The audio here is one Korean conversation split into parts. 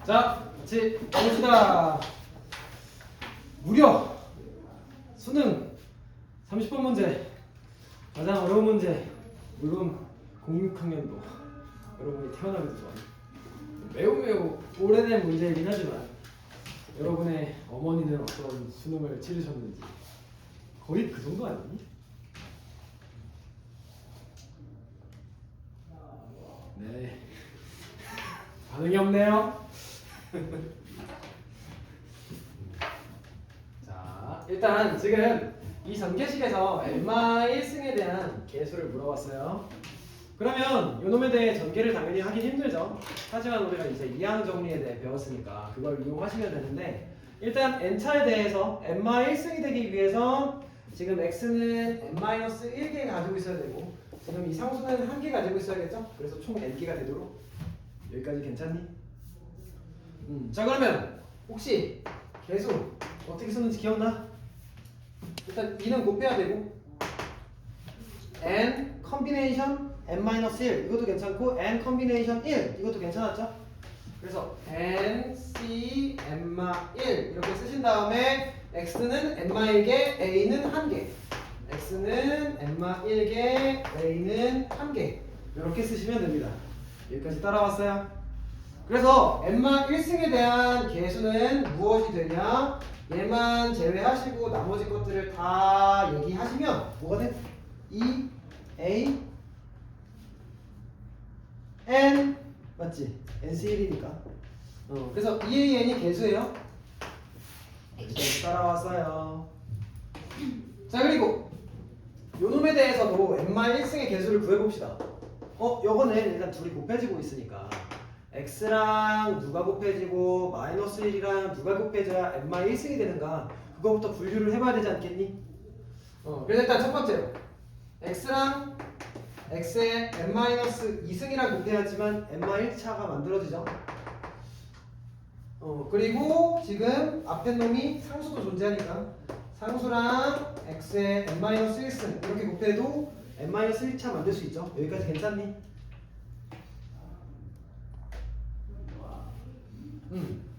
자, 같이 가봅시다. 무려 수능 30번 문제, 가장 어려운 문제. 물론 06학년도 여러분이 태어나기도 전 매우 오래된 문제이긴 하지만 여러분의 어머니는 어떤 수능을 치르셨는지 거의 그 정도 아니니? 네. 반응이 없네요. 자, 일단 지금 이 전개식에서 엠마 1승에 대한 개수를 물어봤어요. 그러면 요놈에 대해 전개를 당연히 하긴 힘들죠. 하지만 우리가 이제 이항 정리에 대해 배웠으니까 그걸 이용하시면 되는데, 일단 n차에 대해서 엠마 1승이 되기 위해선 지금 x는 n-1개 가지고 있어야 되고, 지금 이 상수는 1개 가지고 있어야겠죠? 그래서 총 n개가 되도록. 여기까지 괜찮니? 자, 그러면 혹시 개수 어떻게 쓰는지 기억나? 일단 2는 곱해야 되고, n 컨비네이션 n-1 이것도 괜찮고, n 컨비네이션 1 이것도 괜찮았죠? 그래서 n, c, n-1 이렇게 쓰신 다음에 x는 n-1개, a는 1개, x는 n-1개, a는 1개 이렇게 쓰시면 됩니다. 여기까지 따라왔어요? 그래서 n-1승에 대한 개수는 무엇이 되냐? 얘만 제외하시고 나머지 것들을 다 얘기하시면 뭐가 돼? 2, a, n 맞지? nc1이니까. 그래서 2an이 개수예요. 여기까지 따라왔어요. 자, 그리고 요놈에 대해서도 n-1승의 개수를 구해봅시다. 요거는 일단 둘이 곱해지고 있으니까 x랑 누가 곱해지고 마이너스 1이랑 누가 곱해져야 n-1승이 되는가, 그거부터 분류를 해봐야 되지 않겠니? 그래서 일단 첫 번째로 x랑 x의 n-2승이랑 곱해야지만 n-1차가 만들어지죠. 그리고 지금 앞에 놈이 상수도 존재하니까 상수랑 x의 n-1승 이렇게 곱해도 n-1차 만들 수 있죠. 여기까지 괜찮니?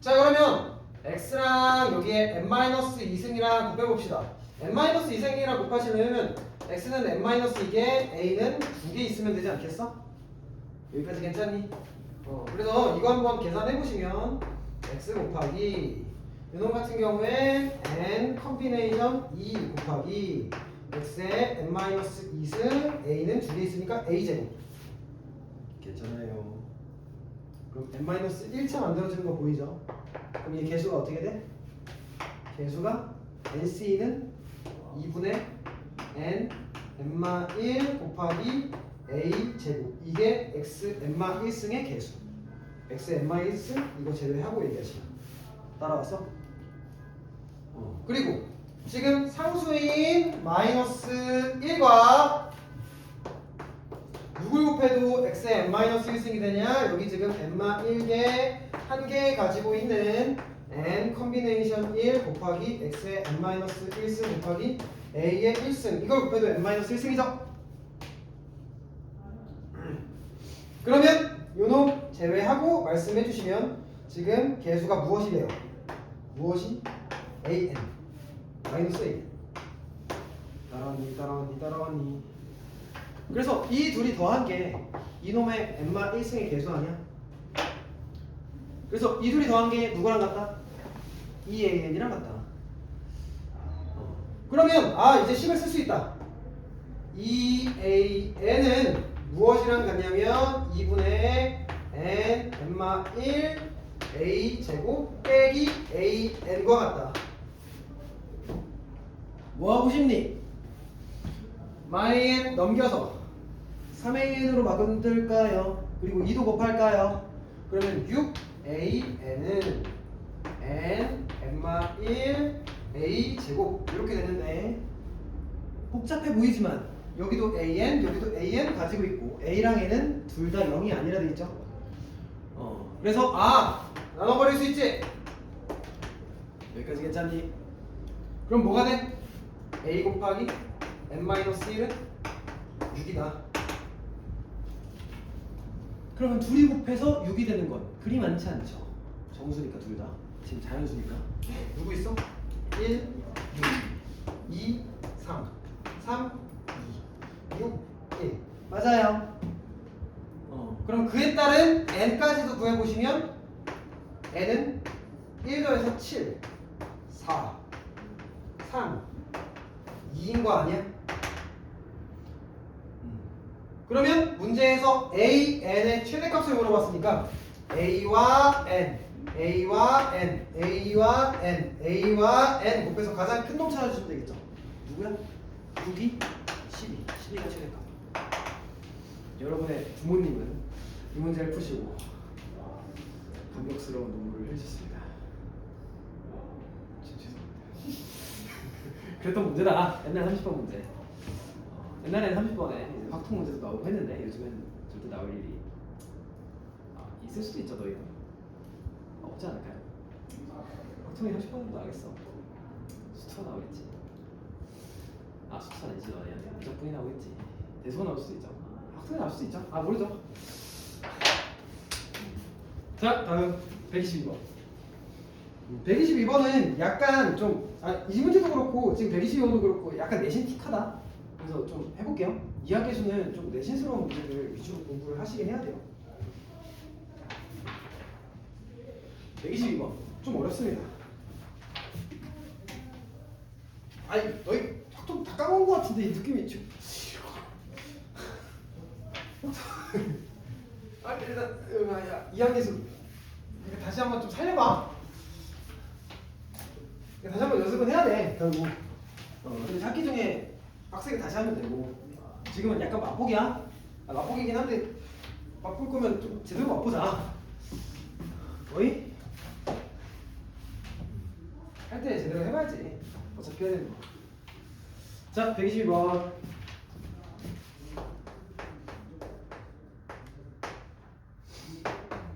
자, 그러면 x랑 여기에 n-2승이랑 곱해봅시다. n-2승이랑 곱하시려면 x는 n-2개, a는 2개 있으면 되지 않겠어? 여기까지 괜찮니? 그래서 이거 한번 계산해보시면 x 곱하기 이놈 같은 경우에 n 컨비네이션 2 곱하기 x의 n-2승, a는 2개 있으니까 a제곱. 괜찮아요. 그럼 n-1차 만들어지는 거 보이죠? 그럼 이 개수가 어떻게 돼? 개수가 nc는 2분의 n n-1 곱하기 a 제곱. 이게 x n-1승의 개수. x n-1승 이거 제외하고 얘기하시면 따라왔어? 그리고 지금 상수인 마이너스 1과 누굴 곱해도 x의 n-1승이 되냐? 여기 지금 n-1개 1개 가지고 있는 n 컨비네이션 1 곱하기 x의 n-1승 곱하기 a의 1승, 이걸 곱해도 n-1승이죠? 그러면 요놈 제외하고 말씀해 주시면 지금 개수가 무엇이래요? 무엇이? an 마이너스 a. 따라왔니? 그래서 이 둘이 더한 게 이놈의 n-1승의 개수 아니야? 그래서 이 둘이 더한 게 누구랑 같다? 2an이랑 같다. 그러면 이제 식을 쓸 수 있다. 2an은 무엇이랑 같냐면 2분의 n n-1 a 제곱 빼기 an과 같다. 뭐하고 싶니? 마이n 넘겨서 3an으로 만들까요? 그리고 2도 곱할까요? 그러면 6an은 n n-1 a 제곱 이렇게 되는데, 복잡해 보이지만 여기도 an 여기도 an 가지고 있고 a랑 n은 둘 다 0이 아니라 돼 있죠. 그래서 나눠버릴 수 있지. 여기까지 괜찮니? 그럼 뭐가 돼? a 곱하기 n-1은 6이다. 그러면 둘이 곱해서 6이 되는 건 그리 많지 않죠. 정수니까 둘 다. 지금 자연수니까. 누구 있어? 1, 6, 2, 3, 3, 2, 6, 1. 맞아요. 그럼 그에 따른 n까지도 구해보시면 n은 1 더해서 7, 4, 3, 2인 거 아니야? 그러면 문제에서 a, n의 최대값을 물어봤으니까 a와 n, a와 n, a와 n, a와 n 곱해서 가장 큰 놈 찾아주시면 되겠죠. 누구야? 6이 12, 12가 최대값. 여러분의 부모님은 이 문제를 푸시고 감격스러운 눈물을 흘리셨습니다. 죄송합니다. 그랬던 문제다. 옛날 30번 문제. 옛날에는 30번에 확통 문제도 나오고 했는데 요즘엔 절대 나올 일이 있을 수도 있죠. 너희는 없지 않을까요? 확통이 30번도 나오겠어. 수투가 나오겠지. 수투가 아니지. 너네 미적분이 나오겠지. 대수가 나올 수도 있죠. 확통이 나올 수도 있죠. 모르죠. 자, 다음 122번. 122번은 약간 좀 이 문제도 그렇고 지금 122번도 그렇고 약간 내신 틱하다. 그래서 좀 해볼게요. 이학계수는 좀 내신스러운 문제를 위주로 공부를 하시긴 해야 돼요. 122번 좀 어렵습니다. 너희 확통 다 까먹은 것 같은데 이 느낌이 좀 일단 이학계수 다시 한번 좀 살려봐. 다시 한번 연습은 해야 돼. 결국 근데 학기 중에 빡세게 다시 하면 되고 지금은 약간 맛보기야. 맛보기긴 한데 맛볼 거면 좀 제대로 맛보자. 어이? 할 때 제대로 해봐야지. 어차피 해야 되는 거. 자, 122번.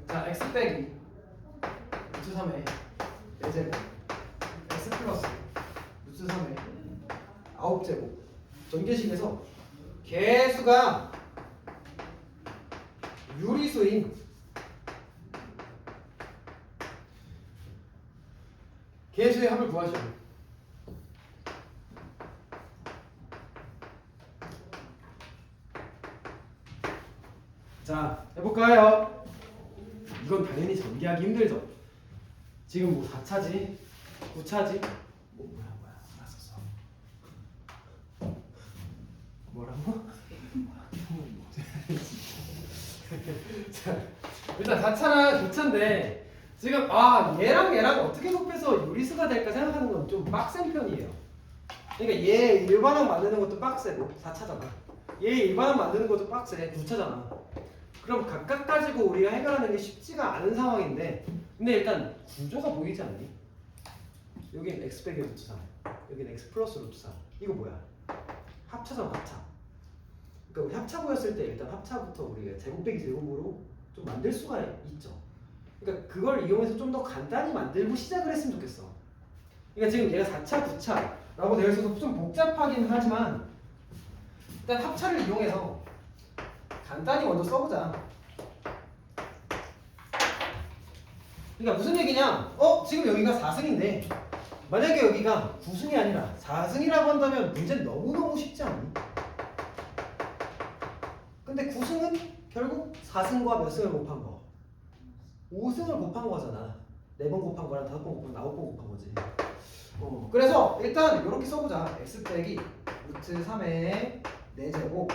자, x 빼기 루트 3의 4제곱 x 플러스 루트 3의 9제곱 전개식에서 개수가 유리수인 개수의 합을 구하시오. 자, 해볼까요? 이건 당연히 전개하기 힘들죠. 지금 뭐 4차지? 9차지? 뭐야 알았었어. 뭐라고? 자, 일단 4차랑 9차인데 지금 얘랑 어떻게 곱해서 유리수가 될까 생각하는 건 좀 빡센 편이에요. 그러니까 얘 일반항 만드는 것도 빡세고 4차잖아. 얘 일반항 만드는 것도 빡세 9차잖아. 그럼 각각 가지고 우리가 해결하는 게 쉽지가 않은 상황인데 근데 일단 구조가 보이지 않니? 여긴 x 빼기 루트 3 여긴 x 플러스 루트 3 이거 뭐야? 합차잖아 합차. 그러니까 우리 합차 보였을 때 일단 합차부터 우리가 제곱 빼기 제곱으로 좀 만들 수가 있죠. 그러니까 그걸 이용해서 좀 더 간단히 만들고 시작을 했으면 좋겠어. 그러니까 지금 얘가 4차, 9차라고 되어 있어서 좀 복잡하긴 하지만 일단 합차를 이용해서 간단히 먼저 써보자. 그러니까 무슨 얘기냐? 지금 여기가 4승인데 만약에 여기가 9승이 아니라 4승이라고 한다면 문제는 너무너무 쉽지 않니? 근데 9승은 결국 4승과 몇 승을 곱한 거? 5승을 곱한 거잖아. 4번 곱한 거랑 5번 곱한 9번 곱한 거지. 그래서 일단 이렇게 써보자. x 빼기 루트 3의 4제곱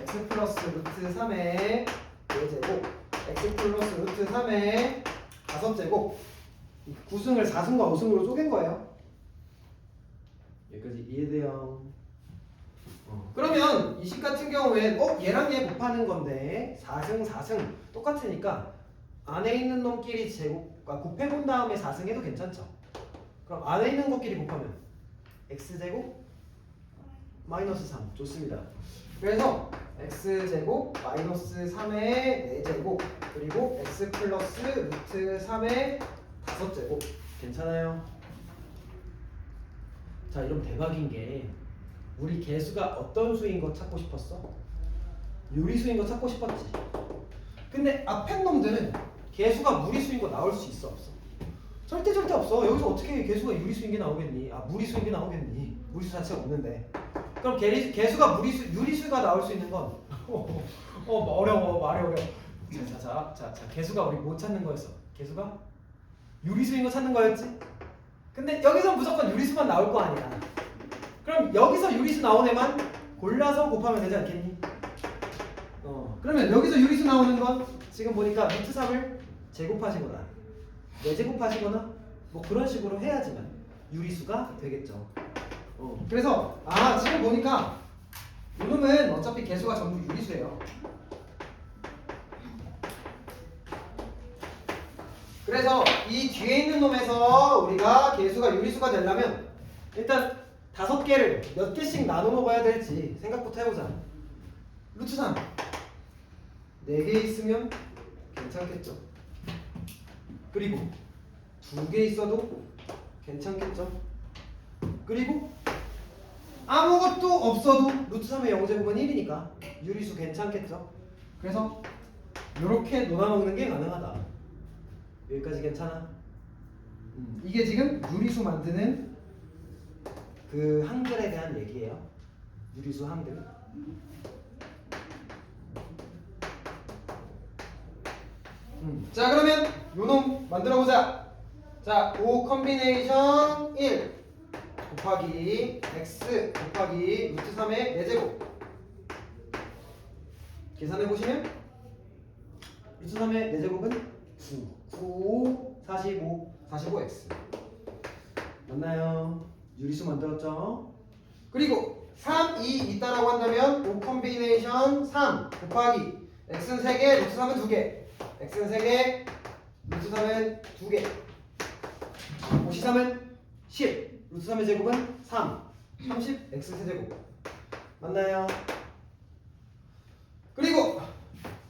x 플러스 루트 3의 4제곱 x 플러스 루트 3의 5제곱 9승을 4승과 5승으로 쪼갠 거예요. 여기까지 이해돼요? 그러면 이 식 같은 경우엔 얘랑 얘 곱하는 건데 4승 4승 똑같으니까 안에 있는 놈끼리 곱해본 다음에 4승 해도 괜찮죠? 그럼 안에 있는 것끼리 곱하면 x제곱 마이너스 3 좋습니다. 그래서 x제곱 마이너스 3의 4제곱 그리고 x 플러스 루트 3의 5제곱 괜찮아요? 자, 이러면 대박인 게 우리 개수가 어떤 수인 거 찾고 싶었어? 유리수인 거 찾고 싶었지. 근데 앞에 놈들은 개수가 무리수인 거 나올 수 있어 없어? 절대 없어. 여기서 어떻게 개수가 유리수인 게 나오겠니? 아 무리수인 게 나오겠니? 무리수 자체가 없는데. 그럼 개수가 유리수가 나올 수 있는 건 어려워 말이 어려워. 자 개수가 우리 뭐 찾는 거였어? 개수가 유리수인 거 찾는 거였지? 근데 여기서 무조건 유리수만 나올 거 아니야. 그럼 여기서 유리수 나온 애만 골라서 곱하면 되지 않겠니? 그러면 여기서 유리수 나오는 건 지금 보니까 루트 3을 제곱하시거나 4제곱하시거나 뭐 그런 식으로 해야지만 유리수가 되겠죠. 그래서 지금 보니까 이놈은 어차피 개수가 전부 유리수예요. 그래서 이 뒤에 있는 놈에서 우리가 개수가 유리수가 되려면 일단 5개를 몇 개씩 나눠 먹어야 될지 생각부터 해보자. 루트 3 4개 있으면 괜찮겠죠. 그리고 2개 있어도 괜찮겠죠. 그리고 아무것도 없어도 루트 3의 0제곱은 1이니까 유리수 괜찮겠죠. 그래서 이렇게 놀아먹는 게 가능하다. 여기까지 괜찮아? 이게 지금 유리수 만드는 그 한글에 대한 얘기예요. 유리수 한글. 자 그러면 요놈 만들어보자. 자 5 컴비네이션 1 곱하기 x 곱하기 루트 3의 4제곱 계산해보시면 루트 3의 4제곱은 9, 45x 맞나요? 유리수 만들었죠? 그리고 3, 2 있다라고 한다면 5 컴비네이션 3 곱하기 x는 3개, 루트 3은 2개 x는 3개, 루트 3은 2개 53은 10 루트 3의 제곱은 3 30 x 세제곱 맞나요? 그리고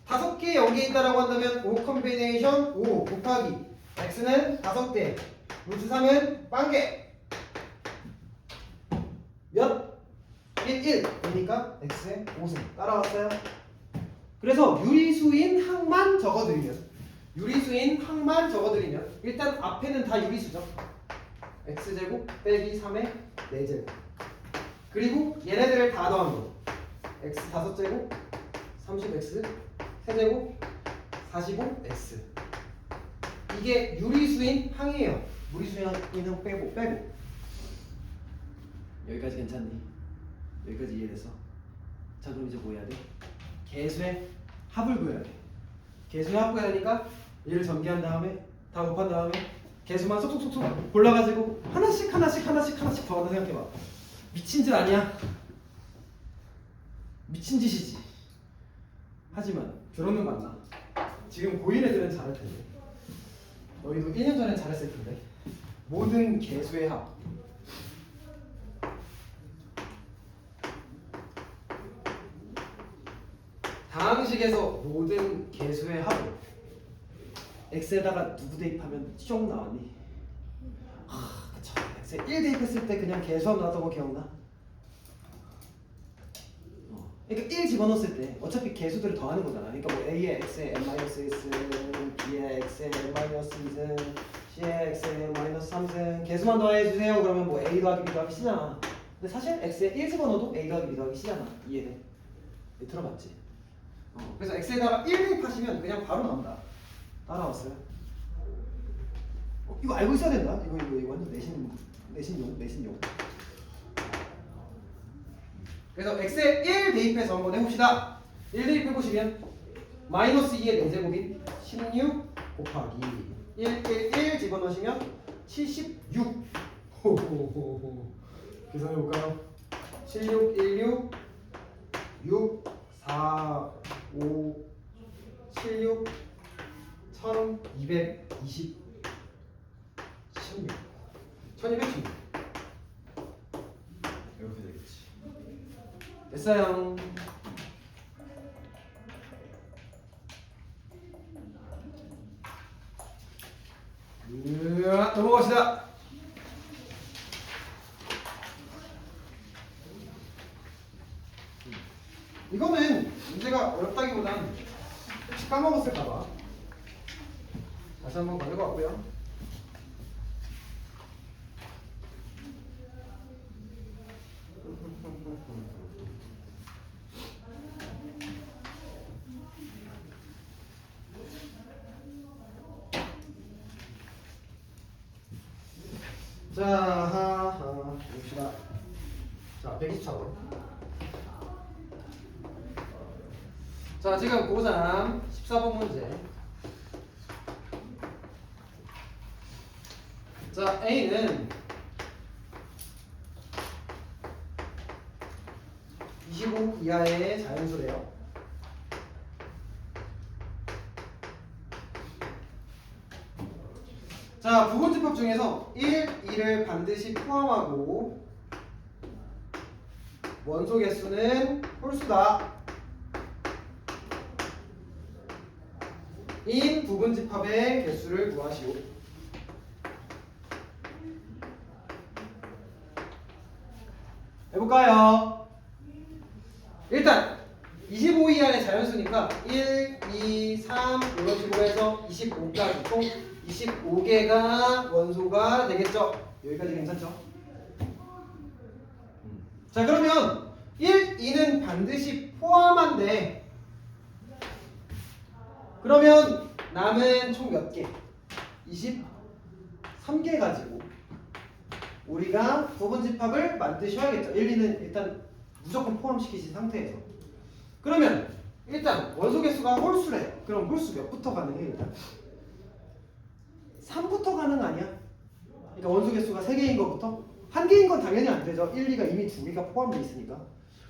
5개 여기에 있다라고 한다면 5 컴비네이션 5 곱하기 x는 5개 루트 3은 빵개 몇? 1 그러니까 x의 5승 따라왔어요? 그래서 유리수인 항만 적어드리면 일단 앞에는 다 유리수죠. x제곱 빼기 3의 4제곱 그리고 얘네들을 다 더한 거 x 5제곱 30x 세제곱 45x 이게 유리수인 항이에요. 무리수인 항 빼고 여기까지 괜찮니? 여기까지 이해됐어? 자 그럼 이제 뭐 해야 돼? 개수의 합을 구해야 돼. 개수의 합 구해야 하니까 얘를 전개한 다음에 다 곱한 다음에 개수만 쏙쏙쏙쏙 골라가지고 하나씩 더 하나 생각해봐. 미친 짓 아니야? 미친 짓이지. 하지만 들어는 맞나? 지금 고1 애들은 잘할 텐데 너희도 1년 전엔 잘했을 텐데 모든 개수의 합 다항식에서 모든 개수의 합을 x에다가 누구 대입하면 쇽 나왔니? 그쵸. x에 1 대입했을 때 그냥 개수합 나왔던 거 기억나? 그러니까 1 집어넣었을 때 어차피 개수들을 더하는 거잖아. 그러니까 뭐 a의 x에 n-1승, b의 x에 n-2승, c의 x에 n-3승 개수만 더해주세요. 그러면 뭐 a 더하기 b 더하기 c잖아. 근데 사실 x에 1 집어넣어도 a 더하기 b 더하기 c잖아. 이해돼? 들어봤지? 그래서 x에다가 1 대입하시면 그냥 바로 나온다. 따라왔어요? 이거 알고 있어야 된다. 이거 완전 내신용. 그래서 x에 1 대입해서 한번 해봅시다. 1 대입해보시면 마이너스 2의 4제곱인 16 곱하기 1 집어넣으시면 76 계산해볼까요? 76, 16, 6, 4, 5, 76, 1220, 16 1216 이렇게 되겠지. 됐어요. 넘어갑시다. 이거는 문제가 어렵다기보단 혹시 까먹었을까봐 다시 한번 가져가 왔고요. 자, 봅시다. 자, 124번. 자, 지금 고3 14번 문제. 자, A는 25 이하의 자연수래요. 자, 부분집합 중에서 1, 2를 반드시 포함하고 원소 개수는 홀수다. 인 부분집합의 개수를 구하시오. 해볼까요? 일단 25 이하의 자연수니까 1, 2, 3 이런 식으로 해서 25까지 총 25개가 원소가 되겠죠? 여기까지 괜찮죠? 자, 그러면 1, 2는 반드시 포함한데 그러면 남은 총 몇 개? 23개 가지고 우리가 부분집합을 만드셔야겠죠. 1, 2는 일단 무조건 포함시키신 상태에서. 그러면 일단 원소 개수가 홀수래요. 그럼 홀수 몇부터 가능해 일단? 3부터 가능 아니야? 그러니까 원소 개수가 3개인 것부터? 1개인 건 당연히 안 되죠. 1, 2가 이미 2개가 포함되어 있으니까.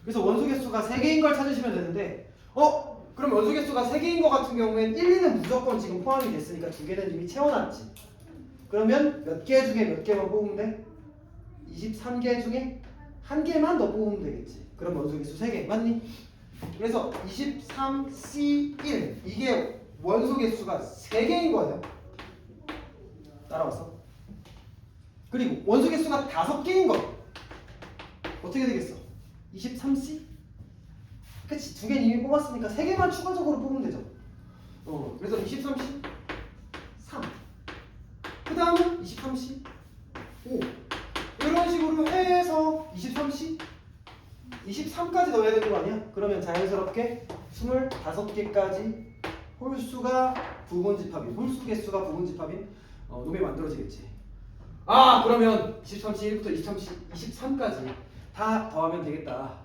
그래서 원소 개수가 3개인 걸 찾으시면 되는데 그럼 원소 개수가 3개인 것 같은 경우엔 1, 2는 무조건 지금 포함이 됐으니까 2개는 이미 채워놨지. 그러면 몇 개 중에 몇 개만 뽑으면 돼? 23개 중에 1개만 더 뽑으면 되겠지. 그럼 원소 개수 3개 맞니? 그래서 23C1 이게 원소 개수가 3개인 거예요. 따라왔어? 그리고 원소 개수가 5개인 거 어떻게 되겠어? 23C? 그치, 2개는 이미 뽑았으니까 3개만 추가적으로 뽑으면 되죠. 그래서 23C 3. 그 다음은 23C 5. 이런 식으로 해서 23C 23까지 넣어야 되는 거 아니야? 그러면 자연스럽게 25개까지 홀수가 부분집합인, 홀수 개수가 부분집합인 놈이 만들어지겠지. 그러면 23C 1부터 23C 23까지 다 더하면 되겠다.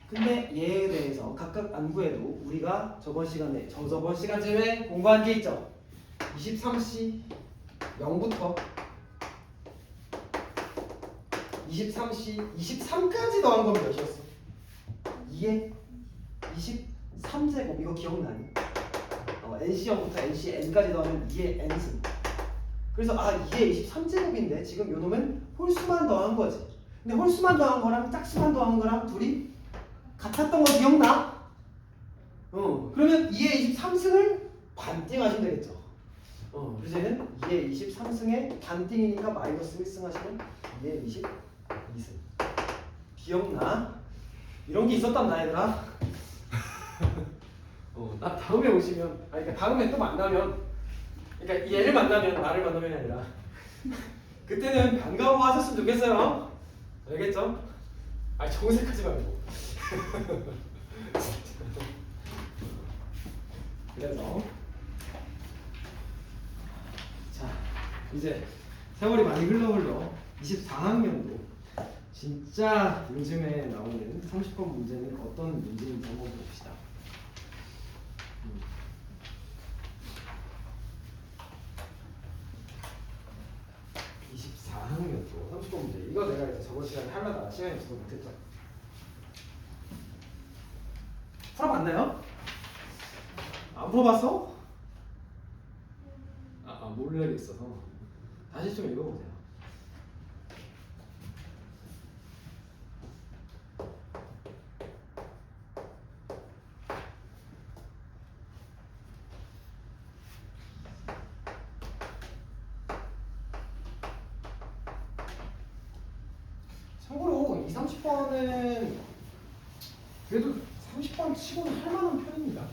근데 얘에 대해서 각각 안 구해도 우리가 저번 시간쯤에 공부한 게 있죠. 23C 0부터 23C 23까지 더한 건 몇이었어? 2에 23제곱. 이거 기억나니? NC0부터 NCN까지 더하면 2의 N승. 그래서 이게 23제곱인데 지금 요 놈은 홀수만 더한 거지. 근데 홀수만 더한 거랑 짝수만 더한 거랑 둘이 같았던 거 기억나? 그러면 2의 23승을 반띵하시면 되겠죠. 그래서 얘는 2의 23승에 반띵이니까 마이너스 1승 하시면 2의 22승. 기억나? 이런 게 있었단 얘들아. 나 다음에 오시면, 그러니까 다음에 또 만나면, 그러니까 얘를 만나면 나를 만나면이 아니라 그때는 반가워 하셨으면 좋겠어요. 알겠죠? 정색하지 말고. 그래서 자, 이제 세월이 많이 흘러 24학년도 진짜 요즘에 나오는 30번 문제는 어떤 문제인지 한번 봅시다. 24학년도 30번 문제. 이거 내가 이제 저번 시간에 하려다가 시간이 없어서 못했죠. 풀어봤나요? 안 풀어봤어? 모르겠어서 다시 좀 읽어보세요. 참고로 2, 30번은 그래도 30번 치고는 할 만한 편입니다.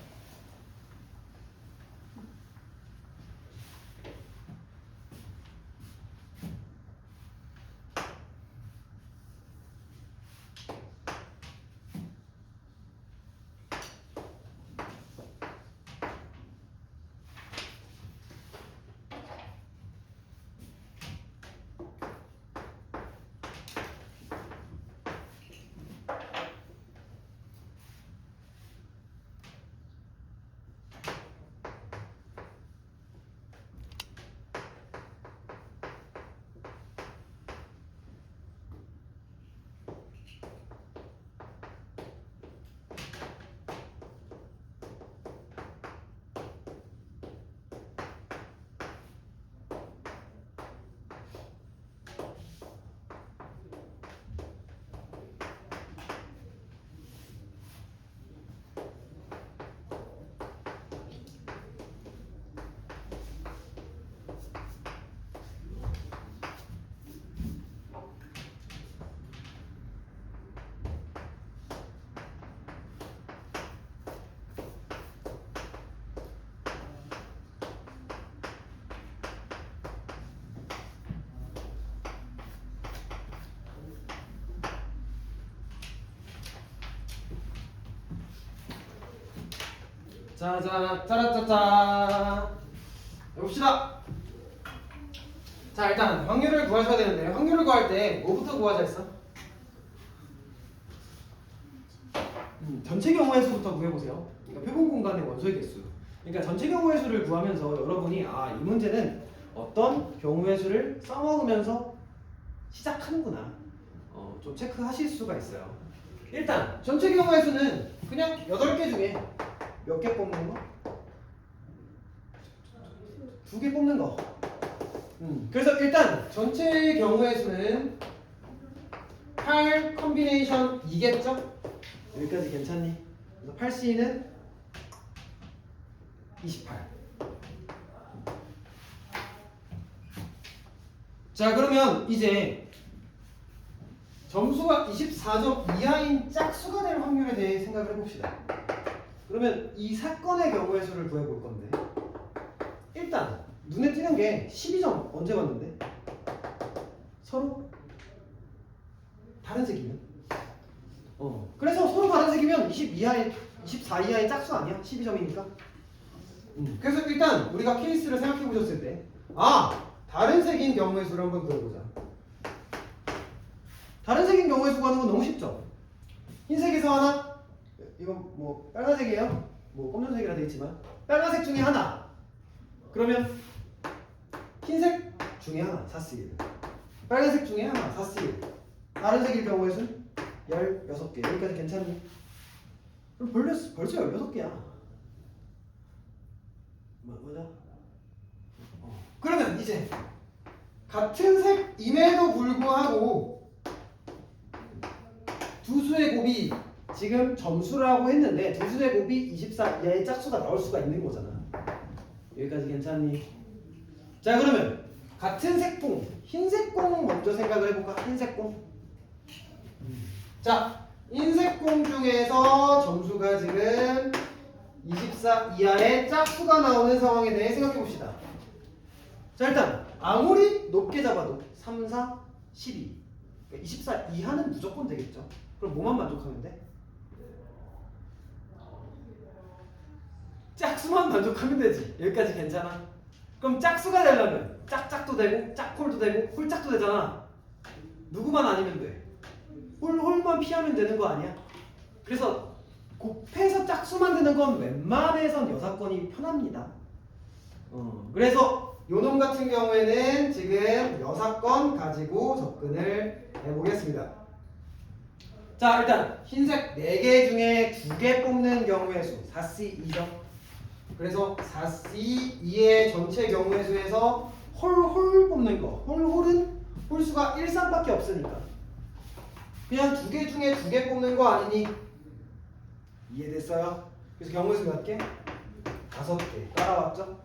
짜잔, 짜라짜짜. 해봅시다. 자, 일단 확률을 구하셔야 되는데 확률을 구할 때 뭐부터 구하자 했어? 전체 경우의 수부터 구해보세요. 그러니까 표본 공간의 원소의 개수. 그러니까 전체 경우의 수를 구하면서 여러분이 이 문제는 어떤 경우의 수를 써먹으면서 시작하는구나. 좀 체크하실 수가 있어요. 일단 전체 경우의 수는 그냥 8개 중에 몇 개 뽑는 거? 2개 뽑는 거. 그래서 일단 전체 경우의 수는 8 컨비네이션 2겠죠? 여기까지 괜찮니? 그래서 8C는 28. 자, 그러면 이제 점수가 24점 이하인 짝수가 될 확률에 대해 생각을 해봅시다. 그러면 이 사건의 경우의 수를 구해볼 건데 일단 눈에 띄는 게 12점 언제 봤는데? 서로 다른 색이면? 그래서 서로 다른 색이면 24 이하의 짝수 아니야? 12점이니까. 그래서 일단 우리가 케이스를 생각해 보셨을 때 다른 색인 경우의 수를 한번 구해보자. 다른 색인 경우의 수 구하는 건 너무 쉽죠? 흰색에서 하나, 이건 뭐 빨간색이에요? 뭐 검정색이라 되어 있지만 빨간색 중에 하나. 그러면 흰색 중에 하나 4C1, 빨간색 중에 하나 4C1. 다른 색일 경우의 수는 16개. 여기까지 괜찮니? 그럼 벌써 16개야. 맞아? 그러면 이제 같은 색임에도 불구하고 두 수의 곱이 지금 점수라고 했는데 두 수의 곱이 24 이하의 짝수가 나올 수가 있는 거잖아. 여기까지 괜찮니? 자, 그러면 같은 색공, 흰색공 먼저 생각을 해볼까? 흰색공. 자, 흰색공 중에서 점수가 지금 24 이하의 짝수가 나오는 상황에 대해 생각해 봅시다. 자, 일단 아무리 높게 잡아도 3, 4, 12 그러니까 24 이하는 무조건 되겠죠. 그럼 뭐만 만족하면 돼? 짝수만 만족하면 되지. 여기까지 괜찮아? 그럼 짝수가 되려면 짝짝도 되고 짝홀도 되고 홀짝도 되잖아. 누구만 아니면 돼? 홀만 피하면 되는 거 아니야? 그래서 곱해서 짝수 만드는 건 웬만해선 6건이 편합니다. 그래서 요놈 같은 경우에는 지금 6건 가지고 접근을 해보겠습니다. 자, 일단 흰색 4개 중에 2개 뽑는 경우의 수 4C2죠. 그래서 4C2의 전체 경우의 수에서 홀 뽑는 거. 홀은 홀수가 1, 3밖에 없으니까 그냥 2개 중에 2개 뽑는 거 아니니? 이해됐어요? 그래서 경우의 수 몇 개? 5개 따라왔죠?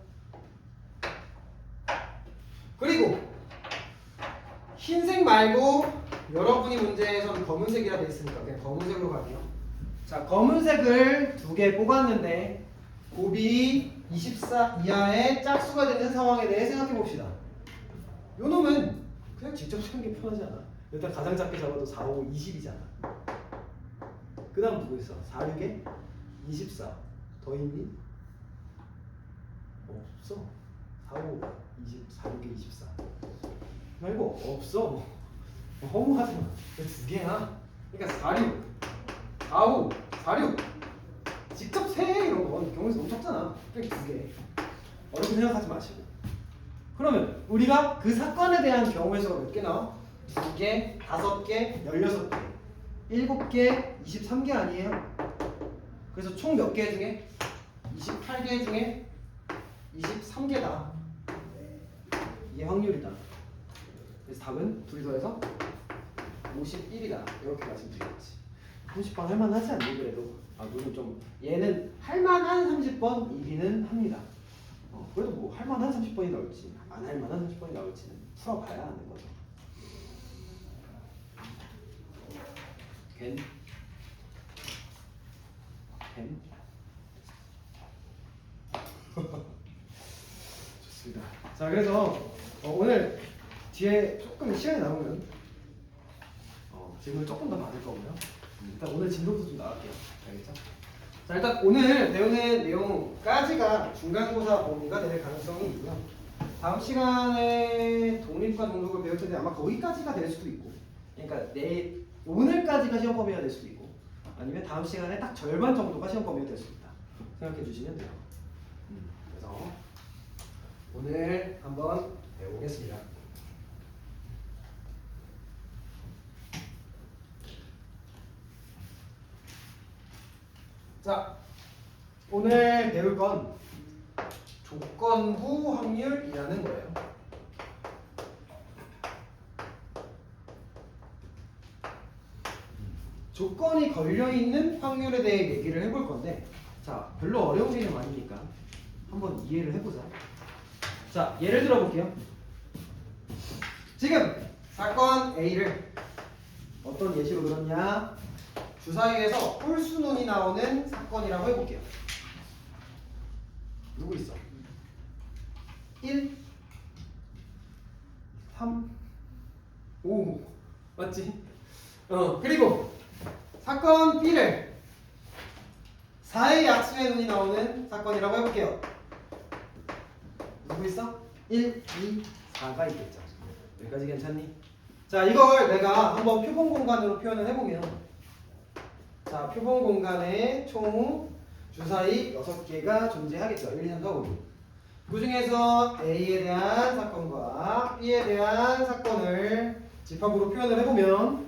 그리고 흰색 말고 여러분이 문제에서는 검은색이라 돼 있으니까 그냥 검은색으로 갈게요. 자, 검은색을 2개 뽑았는데 곱이 24 이하의 짝수가 되는 상황에 대해 생각해 봅시다. 요 놈은 그냥 직접 세는 게 편하지 않아? 일단 가장 작게 잡아도 4, 5, 20이잖아. 그 다음 누구 있어? 4, 6에 24 더 있니? 없어. 4, 5, 20, 4, 6에 24 말고 없어. 허무하지 마. 왜 2개야? 그러니까 4, 6 4, 5, 4, 6 직접 세 이런 건 경우에서 너무 적잖아. 그냥 2개. 어렵게 생각하지 마시고. 그러면 우리가 그 사건에 대한 경우의 수가 몇 개 나와? 2개, 5개, 16개, 7개, 23개 아니에요? 그래서 총 몇 개 중에? 28개 중에 23개다. 이게 확률이다. 그래서 답은 둘이 더해서 51이다. 이렇게 말씀드리겠지. 30번 할만하지 않니? 그래도 눈은 좀 얘는 할만한 30번이기는 합니다. 그래도 뭐 할만한 30번이 나올지 안 할만한 30번이 나올지는 풀어봐야 하는 거죠. 겐 좋습니다. 자, 그래서 오늘 뒤에 조금 시간이 남으면 질문을 조금 더 받을 거고요. 일단 오늘 진도도 좀 나갈게요. 알겠죠? 자, 일단 오늘 배우는 내용까지가 중간고사 범위가 될 가능성이 있고요. 다음 시간에 독립과 동독을 배울 텐데 아마 거기까지가 될 수도 있고, 그러니까 오늘까지가 시험 범위가 될 수도 있고, 아니면 다음 시간에 딱 절반 정도가 시험 범위가 될 수도 있다 생각해 주시면 돼요. 그래서 오늘 한번 배워보겠습니다. 자, 오늘 배울 건 조건부 확률이라는 거예요. 조건이 걸려있는 확률에 대해 얘기를 해볼 건데, 자, 별로 어려운 개념 아니니까 한번 이해를 해보자. 자, 예를 들어 볼게요. 지금 사건 A를 어떤 예시로 들었냐? 주사위에서 홀수눈이 나오는 사건이라고 해볼게요. 누구 있어? 1, 3, 5 맞지? 그리고 사건 B를 4의 약수의 눈이 나오는 사건이라고 해볼게요. 누구 있어? 1, 2, 4가 있겠죠. 여기까지 괜찮니? 자, 이걸 내가 한번 표본 공간으로 표현을 해보면, 자, 표본 공간에 총 주사위 6개가 존재하겠죠. 1, 2, 3, 4, 5. 그 중에서 A에 대한 사건과 B에 대한 사건을 집합으로 표현을 해보면,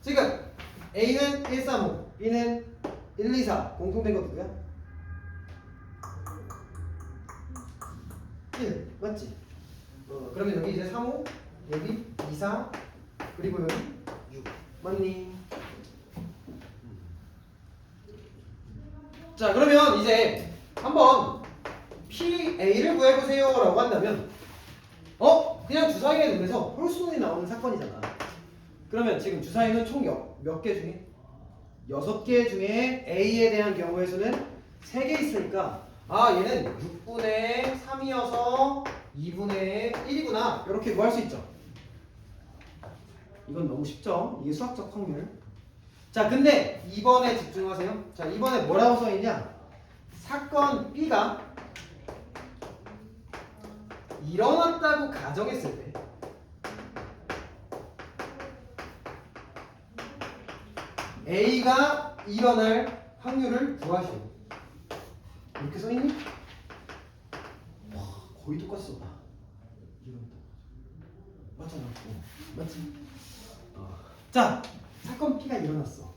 지금 A는 1, 3, 5, B는 1, 2, 4 공통된 거 누구야? 1 맞지? 그러면 여기 이제 3, 5, 여기 2, 4 그리고 여기 6 맞니? 자, 그러면 이제 한번 PA를 구해보세요 라고 한다면, 그냥 주사위의 눈에서 홀수눈이 나오는 사건이잖아. 그러면 지금 주사위는 총 몇 개 중에? 6개 중에 A에 대한 경우의 수는 3개 있으니까, 아, 얘는 6분의 3이어서 2분의 1이구나 이렇게 구할 수 있죠. 이건 너무 쉽죠? 이게 수학적 확률. 자, 근데 이번에 집중하세요. 자, 이번에 뭐라고 써있냐? 사건 B가 일어났다고 가정했을 때 A가 일어날 확률을 구하시오. 이렇게 써있니? 와, 거의 똑같이 썼다. 맞잖아. 맞지? 자, 사건 B가 일어났어.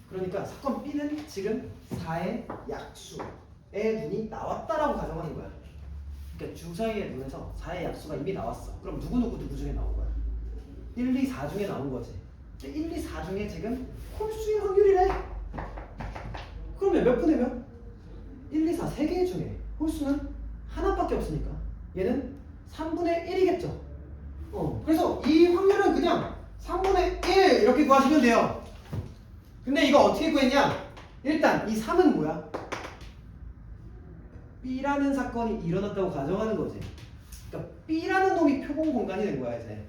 그러니까 사건 B는 지금 4의 약수의 눈이 나왔다라고 가정하는 거야. 그러니까 주사위의 눈에서 4의 약수가 이미 나왔어. 그럼 누구 중에 나온 거야? 1, 2, 4 중에 나온 거지. 1, 2, 4 중에 지금 홀수의 확률이래. 그러면 몇 분의 몇? 1, 2, 4 3개 중에 홀수는 하나밖에 없으니까 얘는 3분의 1이겠죠. 그래서 이 확률은 그냥 3분의 1 이렇게 구하시면 돼요. 근데 이거 어떻게 구했냐? 일단 이 3은 뭐야? B라는 사건이 일어났다고 가정하는 거지. 그러니까 B라는 놈이 표본 공간이 된 거야 이제.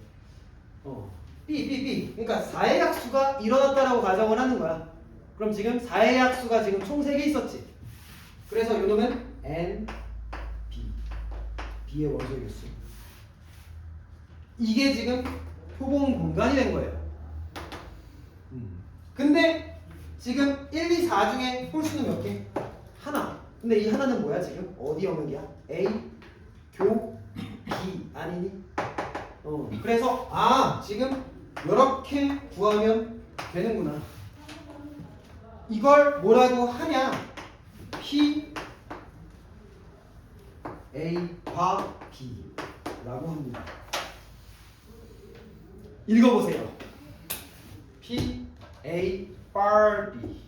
B. 그러니까 4의 약수가 일어났다라고 가정을 하는 거야. 그럼 지금 4의 약수가 지금 총 3개 있었지. 그래서 이 놈은 N, B. B의 원소 개수. 이게 지금 표본 공간이 된 거예요. 근데 지금 1, 2, 4 중에 홀수는 몇 개? 하나. 근데 이 하나는 뭐야 지금? 어디 영역이야? A, 교, B 아니니? 그래서 지금 이렇게 구하면 되는구나. 이걸 뭐라고 하냐? P, A와 B라고 합니다. 읽어보세요. P, A, B.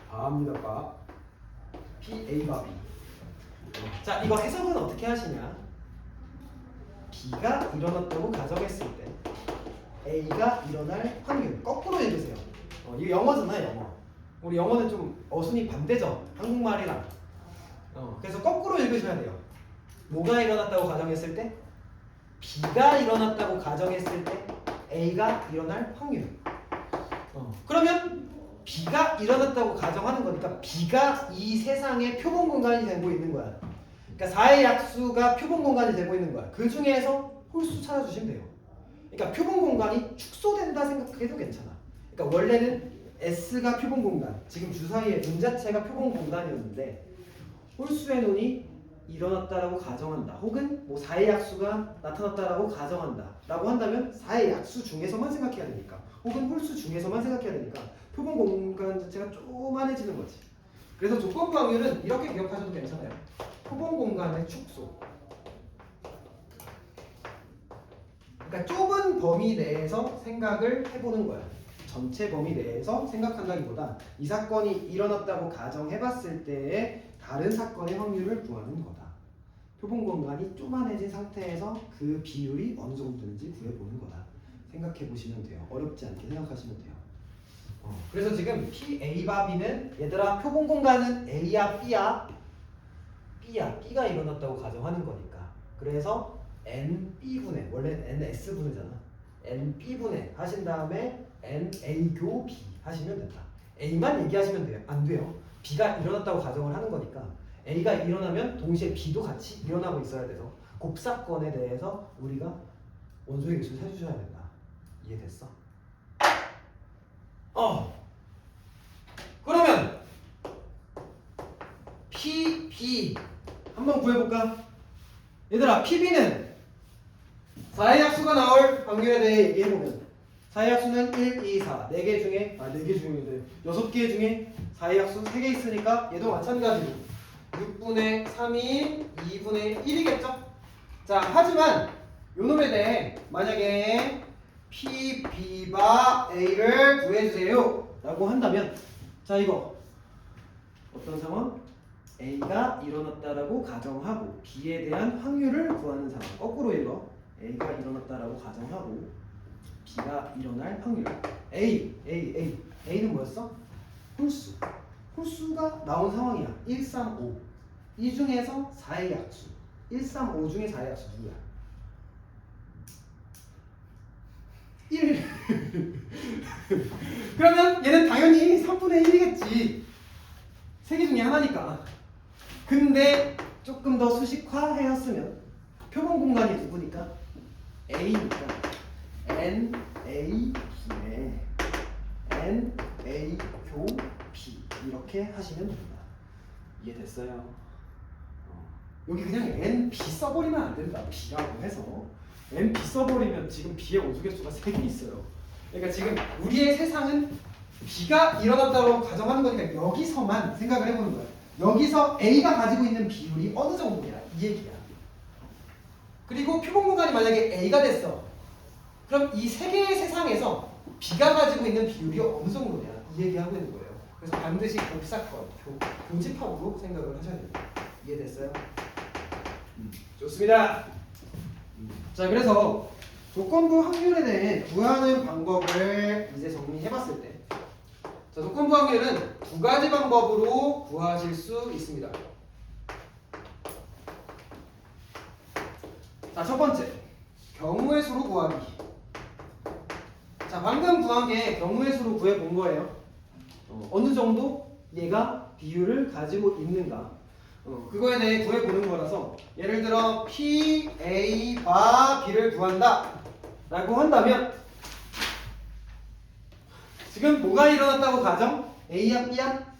합니다, 봐. P, A, B. 자, 이거 해석은 어떻게 하시냐? B가 일어났다고 가정했을 때 A가 일어날 확률 거꾸로 읽으세요. 이거 영어잖아, 영어. 우리 영어는 좀 어순이 반대죠, 한국말이랑. 그래서 거꾸로 읽으셔야 돼요. 뭐가 일어났다고 가정했을 때? B가 일어났다고 가정했을 때 A가 일어날 확률. 그러면 B가 일어났다고 가정하는 거니까 B가 이 세상의 표본 공간이 되고 있는 거야. 그러니까 4의 약수가 표본 공간이 되고 있는 거야. 그 중에서 홀수 찾아주시면 돼요. 그러니까 표본 공간이 축소된다 생각해도 괜찮아. 그러니까 원래는 S가 표본 공간, 지금 주사위의 문 자체가 표본 공간이었는데 홀수의 논이 일어났다라고 가정한다. 혹은 뭐 4의 약수가 나타났다라고 가정한다. 라고 한다면 4의 약수 중에서만 생각해야 되니까 혹은 홀수 중에서만 생각해야 되니까 표본 공간 자체가 조그만해지는 거지. 그래서 조건부 확률은 이렇게 기억하셔도 괜찮아요. 표본 공간의 축소. 그러니까 좁은 범위 내에서 생각을 해보는 거야. 전체 범위 내에서 생각한다기보다 이 사건이 일어났다고 가정해봤을 때의 다른 사건의 확률을 구하는 거다. 표본 공간이 쪼만해진 상태에서 그 비율이 어느 정도 되는지 구해보는 거다. 생각해 보시면 돼요. 어렵지 않게 생각하시면 돼요. 그래서 지금 P, A, 바 B는 얘들아 표본 공간은 A야 B야? B야. B가 일어났다고 가정하는 거니까. 그래서 NB분의 원래 NS분이잖아. NB분의 하신 다음에 NA교 B 하시면 된다. A만 얘기하시면 돼요. 안 돼요. B가 일어났다고 가정을 하는 거니까 A가 일어나면 동시에 B도 같이 일어나고 있어야 돼서 곱사건에 대해서 우리가 원소의 개수를 세주셔야 된다. 이해됐어? 그러면 PB 한번 구해볼까? 얘들아 PB는 4의 약수가 나올 확률에 대해 얘기해보면 4의 약수는 1, 2, 4 4개 중에 4개 중에 6개 중에 4의 약수 3개 있으니까 얘도 마찬가지로 6분의 3이 2분의 1이겠죠? 자 하지만 요놈에 대해 만약에 PB바 A를 구해주세요 라고 한다면 자 이거 어떤 상황? A가 일어났다라고 가정하고 B에 대한 확률을 구하는 상황. 거꾸로 읽어. A가 일어났다라고 가정하고 B가 일어날 확률. A는 뭐였어? 홀수. 홀수가 나온 상황이야. 1, 3, 5. 이 중에서 4의 약수. 1, 3, 5 중에 4의 약수 누구야? 1. 그러면 얘는 당연히 3분의 1이겠지. 3개 중에 하나니까. 근데 조금 더 수식화하였으면 표본 공간이 누구니까? A니까 N, A, B네. N, A, 교, B 이렇게 하시면 됩니다. 이해됐어요? 여기 그냥 N, B 써버리면 안 된다. B라고 해서 N, B 써버리면 지금 B의 원소개수가 3개 있어요. 그러니까 지금 우리의 세상은 B가 일어났다고 가정하는 거니까 여기서만 생각을 해보는 거예요. 여기서 A가 가지고 있는 비율이 어느 정도냐 이 얘기야. 그리고 표본 공간이 만약에 A가 됐어. 그럼 이 세 개의 세상에서 B가 가지고 있는 비율이 어느 정도냐 이 얘기하고 있는 거예요. 그래서 반드시 곱사건, 교집합으로 생각을 하셔야 됩니다. 이해됐어요? 좋습니다. 자 그래서 조건부 확률에 대해 구하는 방법을 이제 정리해봤을 때 자, 조건부 확률은 두 가지 방법으로 구하실 수 있습니다. 자, 첫 번째, 경우의 수로 구하기. 자, 방금 구한 게 경우의 수로 구해본 거예요. 어느 정도 얘가 비율을 가지고 있는가. 그거에 대해 구해보는 거라서 예를 들어 P, A, 바 B를 구한다 라고 한다면 지금 뭐가 일어났다고 가정? A야 B야?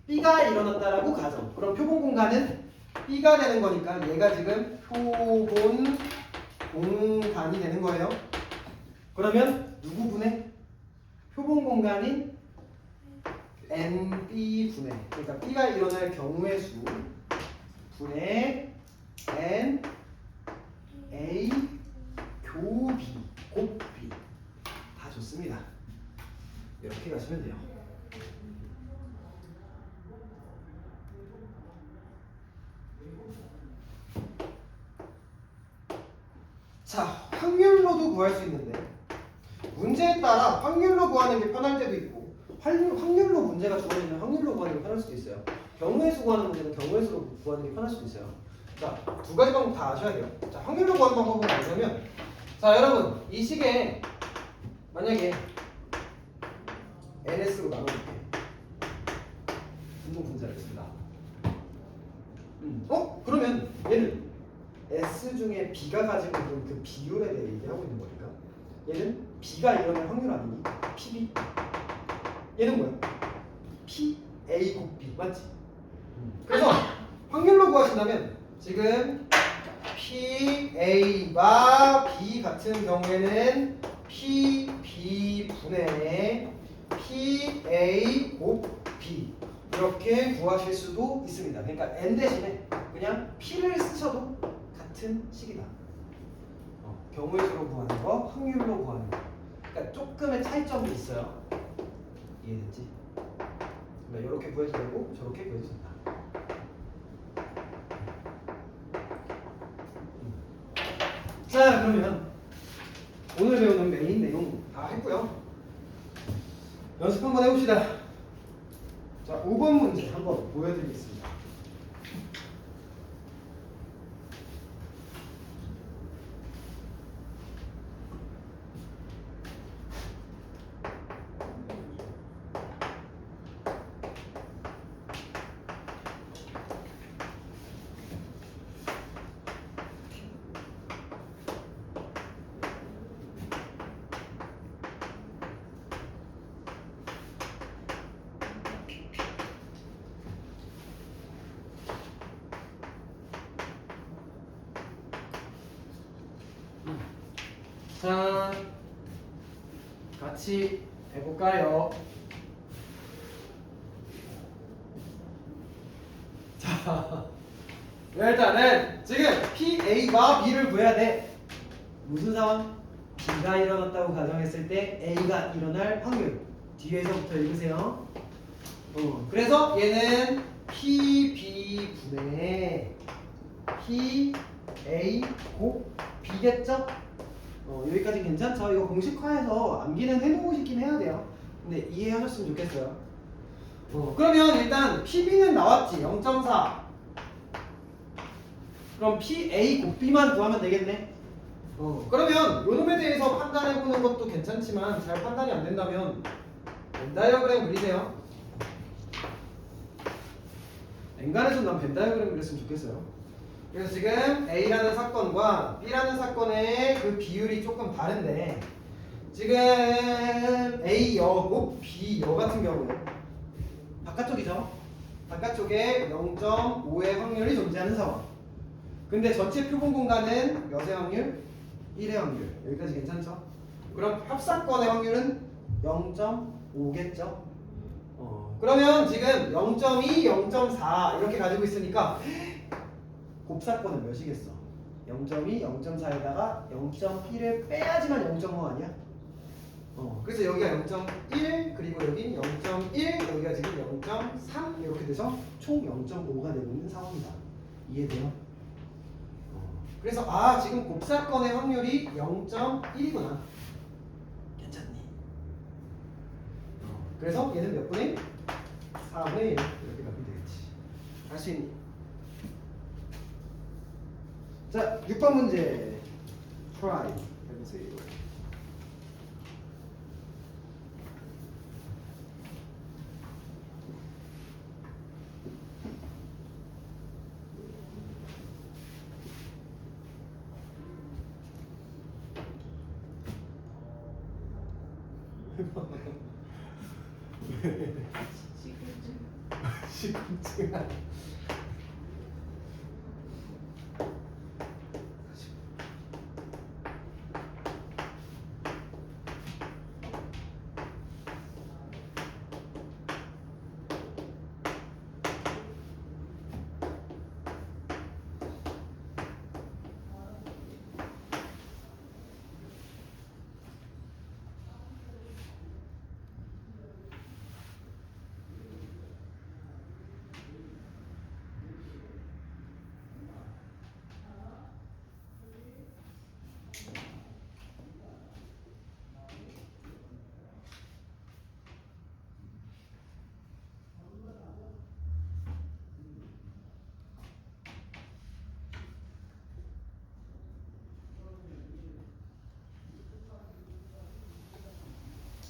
B가 일어났다라고 가정. 그럼 표본 공간은 B가 되는 거니까 얘가 지금 표본 공간이 되는 거예요. 그러면 누구 분해? 표본 공간인 NB분해. 그러니까 B가 일어날 경우의 수 분의 N, A, 교 B, 곱 B 다 좋습니다. 이렇게 가시면 돼요. 자, 확률로도 구할 수 있는데 문제에 따라 확률로 구하는 게 편할 때도 있고 확률로 문제가 주어지면 확률로 구하는 게 편할 수도 있어요. 경우의 수 구하는 문제는 경우의 수로 구하는 게 편할 수도 있어요. 자, 두 가지 방법 다 아셔야 돼요. 자, 확률로 구하는 방법은 뭐냐면 자, 여러분 이 식에 만약에 ns로 나눠줄게. 분모 분자를 쓴다. 그러면 얘는 S 중에 B가 가지고 있는 그 비율에 대해 얘기하고 있는 거니까 얘는 B가 일어날 확률 아니니? PB. 얘는 뭐야? PA 곱 B 맞지? 그래서 확률로 구하신다면 지금 PA가 B 같은 경우에는 PB 분의 PA 곱 B 이렇게 구하실 수도 있습니다. 그러니까 N 대신에 그냥 P를 쓰셔도 같은 식이다. 경우의 수로 구하는 거, 확률로 구하는 거. 그러니까 조금의 차이점이 있어요. 이해됐지? 그러니까 이렇게 구해도 되고 저렇게 구해도 된다. 자, 그러면 오늘 배우는 메인 내용 다 했고요. 연습 한번 해봅시다. 자, 5번 문제 한번 보여드리겠습니다. 자, 같이 해볼까요? 자, 일단은 지금 PA와 B를 구해야 돼. 무슨 상황? B가 일어났다고 가정했을 때 A가 일어날 확률. 뒤에서부터 읽으세요. 그래서 얘는 PB 분의 PA 곱 B겠죠? 여기까지 괜찮죠? 이거 공식화해서 암기는 해놓으시긴 해야 돼요. 근데 이해하셨으면 좋겠어요. 그러면 일단 PB는 나왔지. 0.4. 그럼 PA 곱 B만 구하면 되겠네. 그러면 요놈에 대해서 판단해보는 것도 괜찮지만 잘 판단이 안 된다면 벤 다이어그램 그리세요. 엔간에서 난 벤 다이어그램 그렸으면 좋겠어요. 그래서 지금 A라는 사건과 B라는 사건의 그 비율이 조금 다른데 지금 A 여고 B 여 같은 경우는 바깥쪽이죠. 바깥쪽에 0.5의 확률이 존재하는 상황. 근데 전체 표본 공간은 몇의 확률? 1의 확률. 여기까지 괜찮죠? 그럼 합사건의 확률은 0.5겠죠? 그러면 지금 0.2, 0.4 이렇게 가지고 있으니까 곱사건은 몇이겠어? 0.2, 0.4에다가 0.1을 빼야지만 0.5 아니야? 그래서 여기가 0.1 그리고 여기 0.1 여기가 지금 0.3 이렇게 돼서 총 0.5가 되고 있는 상황이다. 이해돼요? 그래서 지금 곱사건의 확률이 0.1이구나. 괜찮니? 그래서 얘는 몇 분의 4분의 1 이렇게 가면 되겠지. 할 수 있니? 자, 6번 문제 try 해보세요. 시금치가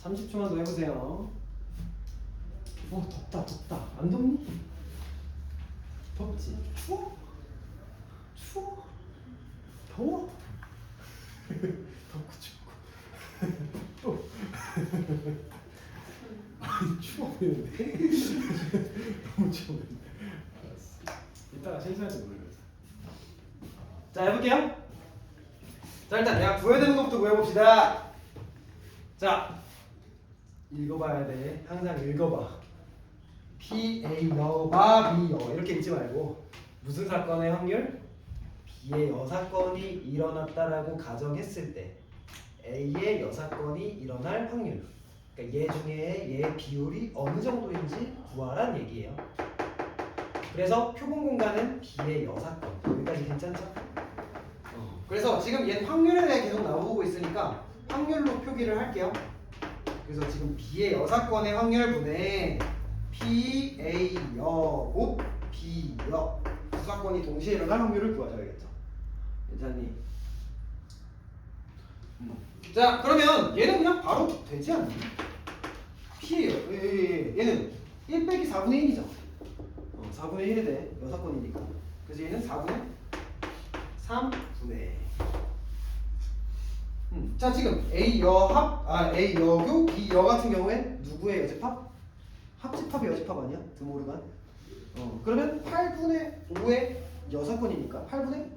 30초만 더 해보세요. 덥다. 안 덥니? 덥지? 추워? 더워? 덥고 춥고 또 아니 추워 보이는데? 너무 추워 보이는데? 알았어. 이따가 신선해서 모르겠어. 자 해볼게요. 자 일단 내가 구해야 되는 것부터 구해봅시다. 자 읽어봐야 돼. 항상 읽어봐. P, A, 여바, B, 여 이렇게 읽지 말고 무슨 사건의 확률? B의 여사건이 일어났다라고 가정했을 때 A의 여사건이 일어날 확률. 그러니까 얘 중에 얘 비율이 어느 정도인지 구하란 얘기예요. 그래서 표본 공간은 B의 여사건. 여기까지 괜찮죠? 그래서 지금 얘는 확률에 대해 계속 나오고 있으니까 확률로 표기를 할게요. 그래서 지금 B의 여사건의 확률분의 P, A, 여, 곱, B, 여 두 사건이 동시에 일어날 확률을 구하셔야겠죠. 괜찮니? 자 그러면 얘는 그냥 바로 되지 않니? P예요. 얘는 1 빼기 4분의 1이죠. 4분의 1에 대해 여사건이니까. 그래서 얘는 4분의 3분의 자 지금 A 여교, B 여 같은 경우에 누구의 여집합? 합집합이 여집합 아니야? 드모르간. 그러면 8분의 5의 여사건이니까 8분의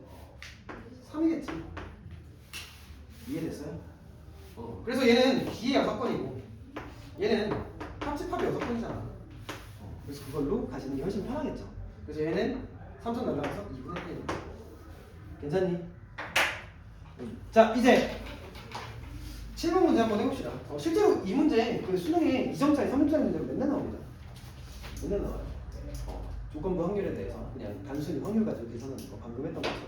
3이겠지. 이해됐어요? 그래서 얘는 B의 여사건이고 얘는 합집합의 여사건이잖아. 그래서 그걸로 가시는 게 훨씬 편하겠죠. 그래서 얘는 3점 날라가서 2분의 1. 괜찮니? 자 이제 7번 문제 한번 해봅시다. 실제로 이 문제 그 수능에 2점짜리 3점짜리 문제로 맨날 나옵니다. 맨날 나와요. 조건부 확률에 대해서 그냥 단순히 확률 가지고 계산하는 거 방금 했던 거죠.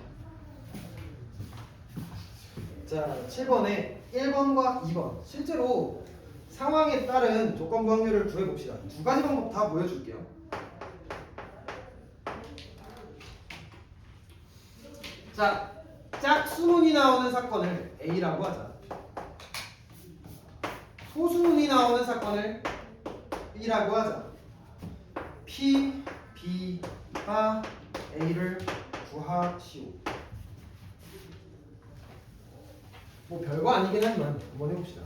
자 7번에 1번과 2번 실제로 상황에 따른 조건부 확률을 구해봅시다. 두 가지 방법 다 보여줄게요. 자 짝수문이 나오는 사건을 A라고 하자. 소수문이 나오는 사건을 B라고 하자. P, B가 A를 구하시오. 뭐 별거 아니긴 하지만 한번 해봅시다.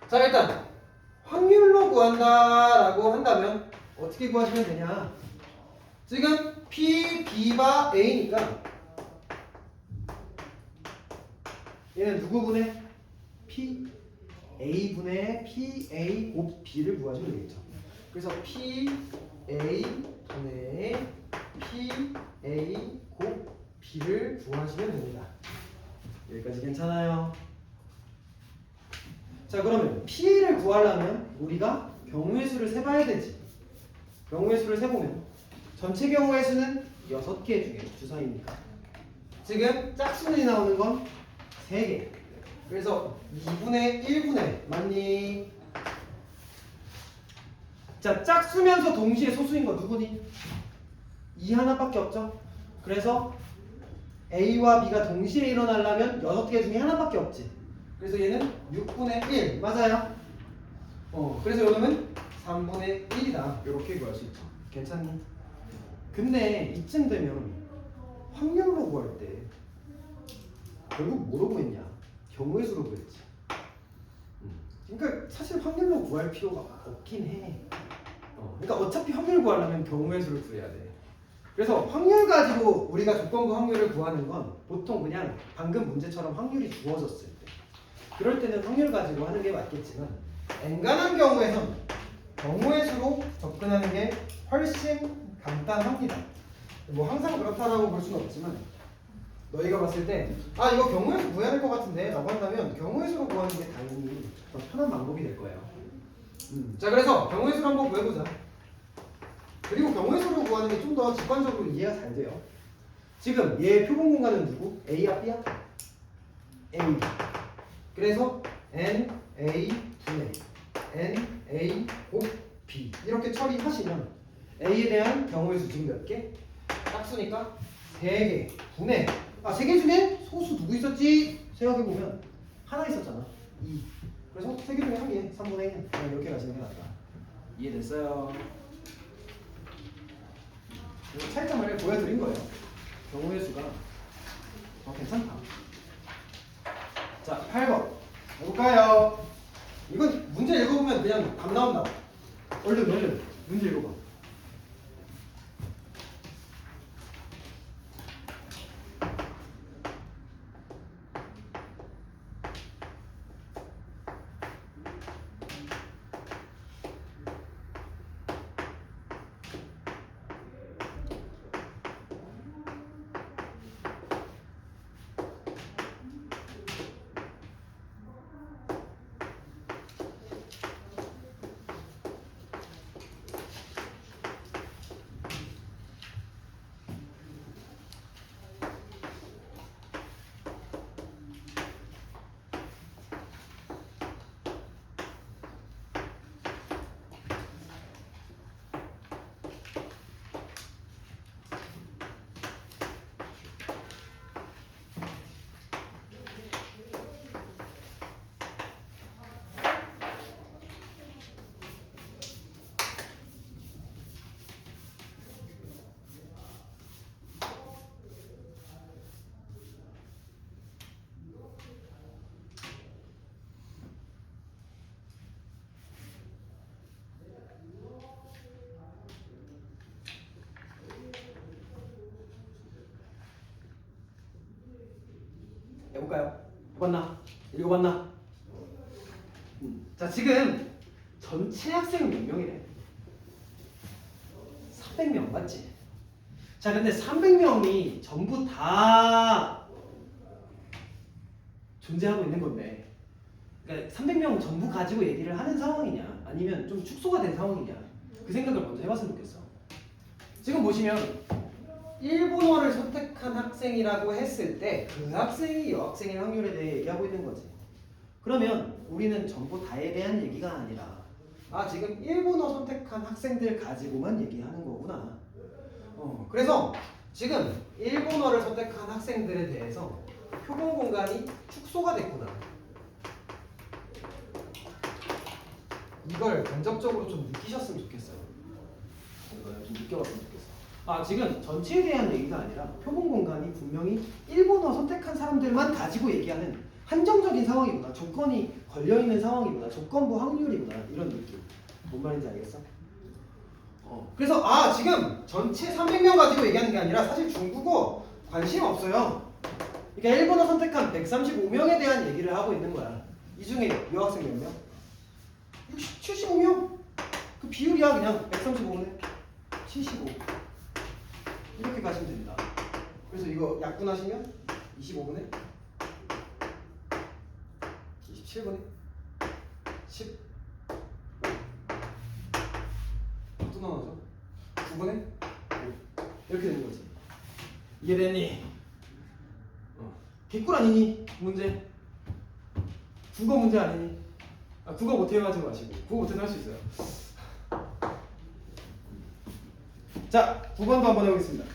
자 일단 확률로 구한다라고 한다면 어떻게 구하시면 되냐? 지금 P, B가 A니까 얘는 누구분의? P, A분의 P, A 곱 B를 구하시면 되겠죠. 그래서 P, A 분의 P, A 곱 B를 구하시면 됩니다. 여기까지 괜찮아요? 자 그러면 P를 구하려면 우리가 경우의 수를 세봐야 되지. 경우의 수를 세보면 전체 경우의 수는 6개 중에 주사위니까 지금 짝수문이 나오는 건 3개. 그래서 2분의 1분의 맞니? 자 짝수면서 동시에 소수인 거 누구니? 2 하나밖에 없죠? 그래서 A와 B가 동시에 일어나려면 6개 중에 하나밖에 없지. 그래서 얘는 6분의 1 맞아요? 그래서 요놈은 3분의 1이다. 이렇게 구할 수 있죠. 괜찮니? 근데 이쯤 되면 확률로 구할 때 결국 뭐로 구했냐? 경우의 수로 구했지. 그러니까 사실 확률로 구할 필요가 없긴 해. 그러니까 어차피 확률 구하려면 경우의 수를 구해야 돼. 그래서 확률 가지고 우리가 조건부 확률을 구하는 건 보통 그냥 방금 문제처럼 확률이 주어졌을 때 그럴 때는 확률 가지고 하는 게 맞겠지만 엔간한 경우에선 경우의 수로 접근하는 게 훨씬 간단합니다. 뭐 항상 그렇다라고 볼 수는 없지만 너희가 봤을 때 이거 경우의 수 구해야 될 것 같은데 라고 한다면 경우의 수로 구하는 게 당연히 더 편한 방법이 될 거예요. 자 그래서 경우의 수를 한번 구해보자. 그리고 경우의 수로 구하는 게 좀 더 직관적으로 이해가 잘 돼요. 지금 얘 표본 공간은 누구? A야 B야? A. 그래서 N, A 분의 N, A 곱 B 이렇게 처리하시면 A에 대한 경우의 수 지금 몇 개? 짝수니까 3개 분의 3개 중에 소수 누구 있었지? 생각해보면 하나 있었잖아. 2. 그래서 세 개 중에 한 개, 3분의 1 그냥 이렇게 가시는 게 낫다. 이해됐어요? 차이점을 보여드린 거예요. 경우의 수가 괜찮다. 자, 8번 해볼까요? 이건 문제 읽어보면 그냥 답 나온다. 얼른 문제 읽어봐. 해볼까요? 해봤나? 읽어봤나? 자, 지금 전체 학생 몇 명이래? 300명 맞지? 자, 근데 300명이 전부 다 존재하고 있는 건데, 그러니까 300명 전부 가지고 얘기를 하는 상황이냐, 아니면 좀 축소가 된 상황이냐, 그 생각을 먼저 해봤으면 좋겠어. 지금 보시면 일본어를 선택한 학생이라고 했을 때 그 학생이 여학생의 확률에 대해 얘기하고 있는 거지. 그러면 우리는 전부 다에 대한 얘기가 아니라 지금 일본어 선택한 학생들 가지고만 얘기하는 거구나. 그래서 지금 일본어를 선택한 학생들에 대해서 표본 공간이 축소가 됐구나. 이걸 간접적으로 좀 느끼셨으면 좋겠어요. 이걸 좀 느껴봤으면 좋겠어. 지금 전체에 대한 얘기가 아니라 표본 공간이 분명히 일본어 선택한 사람들만 가지고 얘기하는 한정적인 상황이구나. 조건이 걸려있는 상황이구나. 조건부 확률이구나. 이런 느낌. 뭔 말인지 알겠어? 그래서 지금 전체 300명 가지고 얘기하는 게 아니라 사실 중국어 관심 없어요. 그러니까 일본어 선택한 135명에 대한 얘기를 하고 있는 거야. 이 중에 여학생 몇 명? 75명? 그 비율이야. 그냥 135네 75 이렇게 가시면 됩니다. 그래서 이거 약분하시면 25분의 27분의 10 또 나오죠? 9분의 5 이렇게 되는 거지. 이해되니? 개꿀 아니니? 문제 국어 문제 아니니? 국어 못해 가지고 마시고 국어 못해도 할 수 있어요. 자, 9번도 한번 해보겠습니다.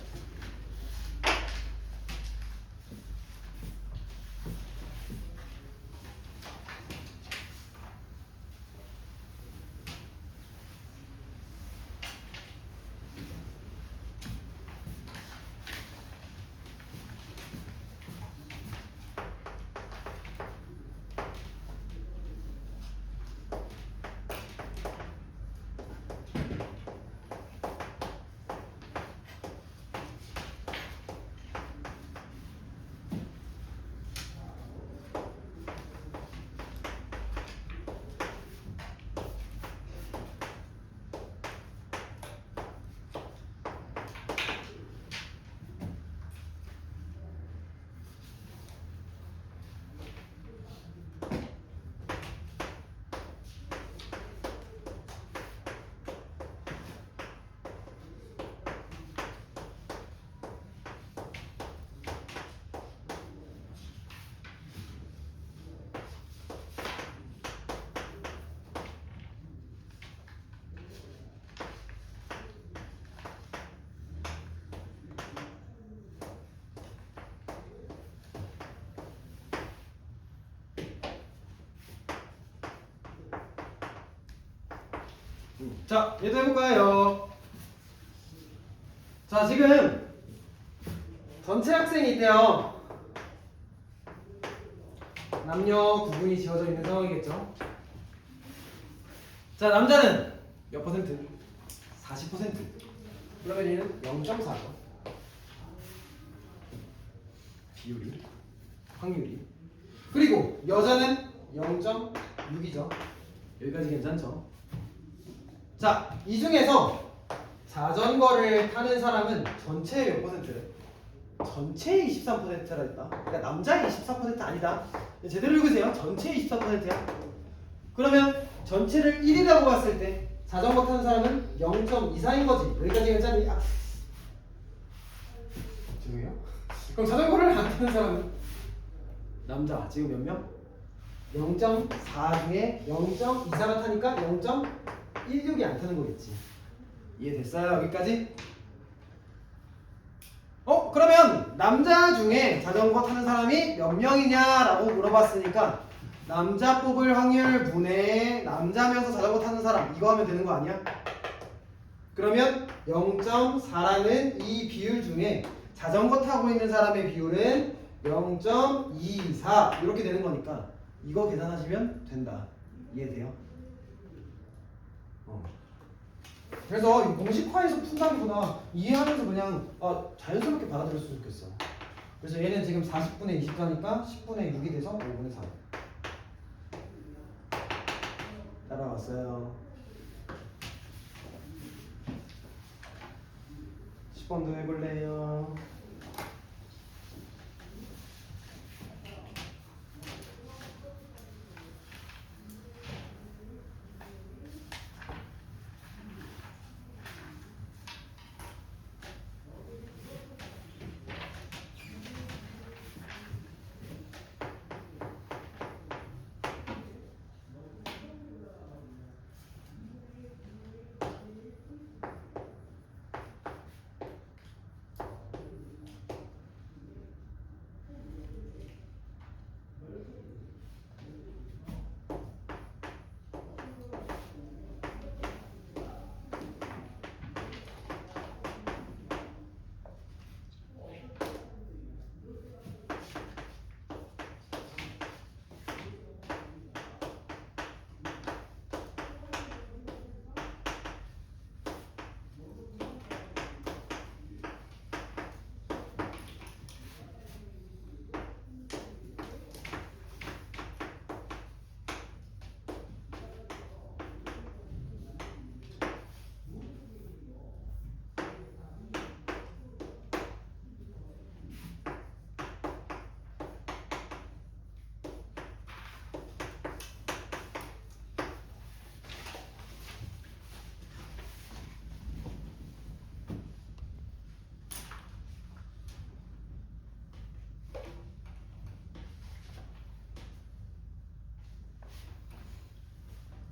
자, 얘도 해볼까요? 자, 지금 전체 학생이 있대요. 남녀 구분이 지어져 있는 상황이겠죠. 자, 남자는 몇 퍼센트? 40%. 그러면 얘는 0.4죠. 비율이, 확률이. 그리고 여자는 0.6이죠. 여기까지 괜찮죠? 자, 이 중에서 자전거를 타는 사람은 전체의 몇 퍼센트래? 전체의 23%라 했다. 그러니까 남자의 24% 아니다. 제대로 읽으세요. 전체의 24%야. 그러면 전체를 1이라고 봤을 때 자전거 타는 사람은 0.24인 거지. 여기까지 괜찮니? 아. 죄송해요. 그럼 자전거를 안 타는 사람은 남자 지금 몇 명? 0.4 중에 0.24가 타니까 0.16이 안 타는 거겠지. 이해됐어요? 여기까지? 그러면 남자 중에 자전거 타는 사람이 몇 명이냐라고 물어봤으니까 남자 뽑을 확률 분의 남자면서 자전거 타는 사람 이거 하면 되는 거 아니야? 그러면 0.4라는 이 비율 중에 자전거 타고 있는 사람의 비율은 0.24 이렇게 되는 거니까 이거 계산하시면 된다. 이해돼요? 그래서 이 공식화해서 푼다기보다 이해하면서 그냥 자연스럽게 받아들였으면 좋겠어. 그래서 얘는 지금 40분의 24니까 10분의 6이 돼서 5분의 3. 따라왔어요. 10번도 해볼래요?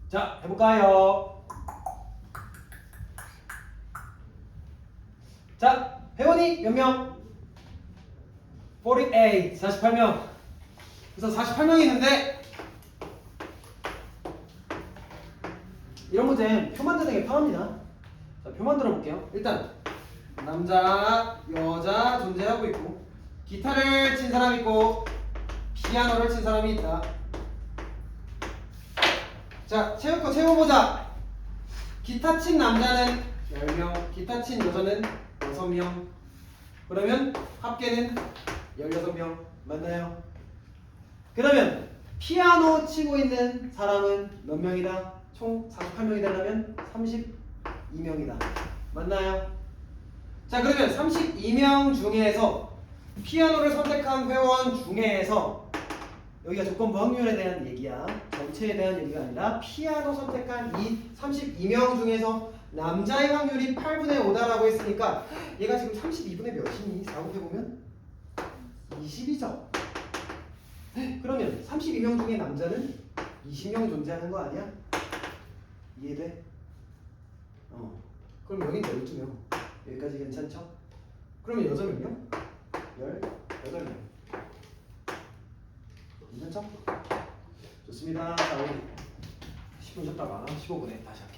자, 해볼까요? 자, 회원이 몇 명? 48, 48명. 그래서 48명이 있는데 이런 문제 표 만드는 게 편합니다. 자, 표 만들어 볼게요. 일단 남자, 여자 존재하고 있고 기타를 친 사람이 있고 피아노를 친 사람이 있다. 자, 채워보자. 기타 친 남자는 10명, 기타 친 여자는 6명. 그러면 합계는 16명. 맞나요? 그러면 피아노 치고 있는 사람은 몇 명이다? 총 48명이 되려면 32명이다. 맞나요? 자, 그러면 32명 중에서 피아노를 선택한 회원 중에서 여기가 조건부 확률에 대한 얘기야. 전체에 대한 얘기가 아니라 피아노 선택한 이 32명 중에서 남자의 확률이 8분의 5다라고 했으니까 얘가 지금 32분의 몇이니? 4곱해보면 20이죠. 그러면 32명 중에 남자는 20명 존재하는 거 아니야? 이해돼? 그럼 여긴 12명. 여기까지 괜찮죠? 그러면 여자 몇 명? 18명. 괜찮죠? 좋습니다. 자, 우리 10분 쉬었다가 15분에 다시 할게요.